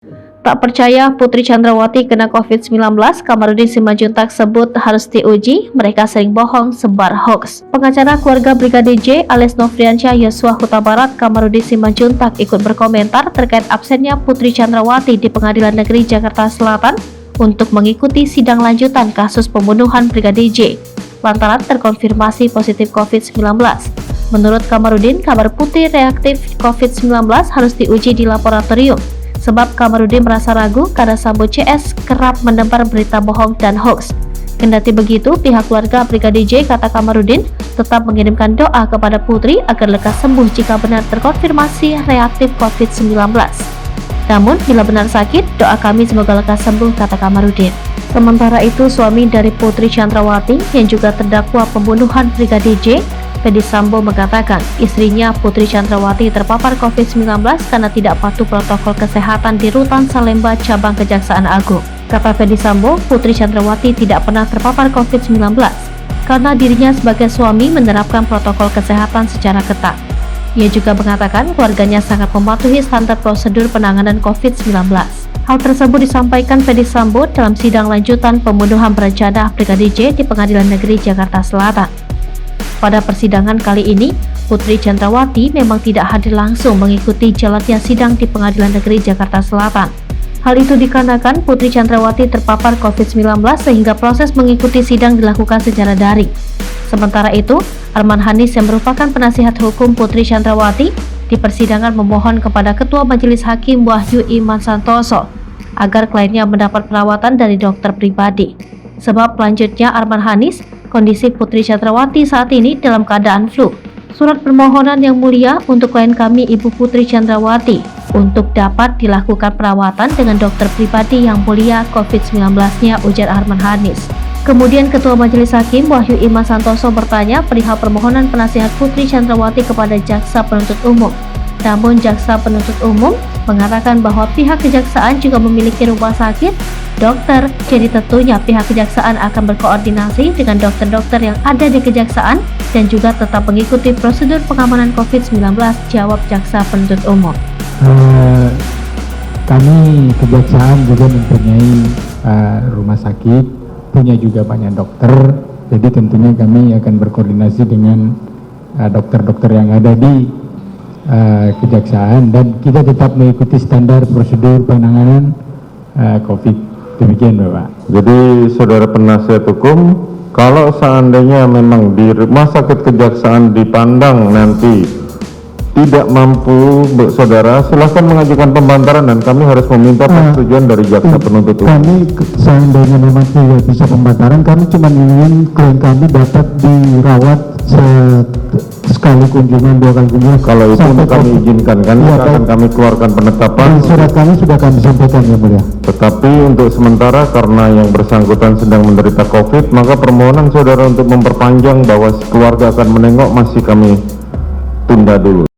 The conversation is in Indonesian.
Tak percaya Putri Chandrawati kena COVID-19, Kamarudin Simanjuntak sebut harus diuji, mereka sering bohong, sebar hoax. Pengacara keluarga Brigadir J alias Nofriansyah Yosua Huta Barat, Kamarudin Simanjuntak ikut berkomentar terkait absennya Putri Chandrawati di Pengadilan Negeri Jakarta Selatan untuk mengikuti sidang lanjutan kasus pembunuhan Brigadir J, lantaran terkonfirmasi positif COVID-19. Menurut Kamarudin, kabar Putri reaktif COVID-19 harus diuji di laboratorium. Sebab Kamarudin merasa ragu karena Sambo CS kerap menebar berita bohong dan hoax. Kendati begitu, pihak keluarga Brigadir J, kata Kamarudin, tetap mengirimkan doa kepada Putri agar lekas sembuh jika benar terkonfirmasi reaktif COVID-19. Namun, bila benar sakit, doa kami semoga lekas sembuh, kata Kamarudin. Sementara itu, suami dari Putri Chandrawati yang juga terdakwa pembunuhan Brigadir J, Fedy Sambo, mengatakan istrinya Putri Chandrawati terpapar COVID-19 karena tidak patuh protokol kesehatan di Rutan Salemba Cabang Kejaksaan Agung. Kata Fedy Sambo, Putri Chandrawati tidak pernah terpapar COVID-19 karena dirinya sebagai suami menerapkan protokol kesehatan secara ketat. Ia juga mengatakan keluarganya sangat mematuhi standar prosedur penanganan COVID-19. Hal tersebut disampaikan Fedy Sambo dalam sidang lanjutan pembunuhan berencana Brigadir J di Pengadilan Negeri Jakarta Selatan. Pada persidangan kali ini, Putri Chandrawati memang tidak hadir langsung mengikuti jalannya sidang di Pengadilan Negeri Jakarta Selatan. Hal itu dikarenakan Putri Chandrawati terpapar COVID-19 sehingga proses mengikuti sidang dilakukan secara daring. Sementara itu, Arman Hanis yang merupakan penasihat hukum Putri Chandrawati di persidangan memohon kepada Ketua Majelis Hakim Wahyu Iman Santoso agar kliennya mendapat perawatan dari dokter pribadi. Sebab lanjutnya Arman Hanis, kondisi Putri Chandrawati saat ini dalam keadaan flu. Surat permohonan yang mulia untuk klien kami Ibu Putri Chandrawati untuk dapat dilakukan perawatan dengan dokter pribadi yang mulia COVID-19-nya, ujar Arman Hanis. Kemudian Ketua Majelis Hakim Wahyu Iman Santoso bertanya perihal permohonan penasihat Putri Chandrawati kepada Jaksa Penuntut Umum. Namun Jaksa Penuntut Umum mengatakan bahwa pihak kejaksaan juga memiliki rumah sakit dokter, jadi tentunya pihak kejaksaan akan berkoordinasi dengan dokter-dokter yang ada di kejaksaan dan juga tetap mengikuti prosedur pengamanan COVID-19, jawab Jaksa Penuntut Umum. Kami kejaksaan juga mempunyai rumah sakit, punya juga banyak dokter, jadi tentunya kami akan berkoordinasi dengan dokter-dokter yang ada di kejaksaan dan kita tetap mengikuti standar prosedur penanganan COVID. Demikian Bapak. Jadi saudara penasihat hukum, kalau seandainya memang di rumah sakit kejaksaan dipandang nanti tidak mampu saudara, silahkan mengajukan pembantaran dan kami harus meminta persetujuan dari jaksa penuntut umum. Kami seandainya memang tidak bisa pembantaran, kami cuma ingin klien kami dapat dirawat sekali kunjungan, 2 kali kunjungan. Kalau itu kami izinkan, kan ya, akan kami keluarkan penetapan. Surat kami sudah kami sampaikan ya mulia. Tetapi untuk sementara karena yang bersangkutan sedang menderita COVID, maka permohonan saudara untuk memperpanjang bahwa keluarga akan menengok masih kami tunda dulu.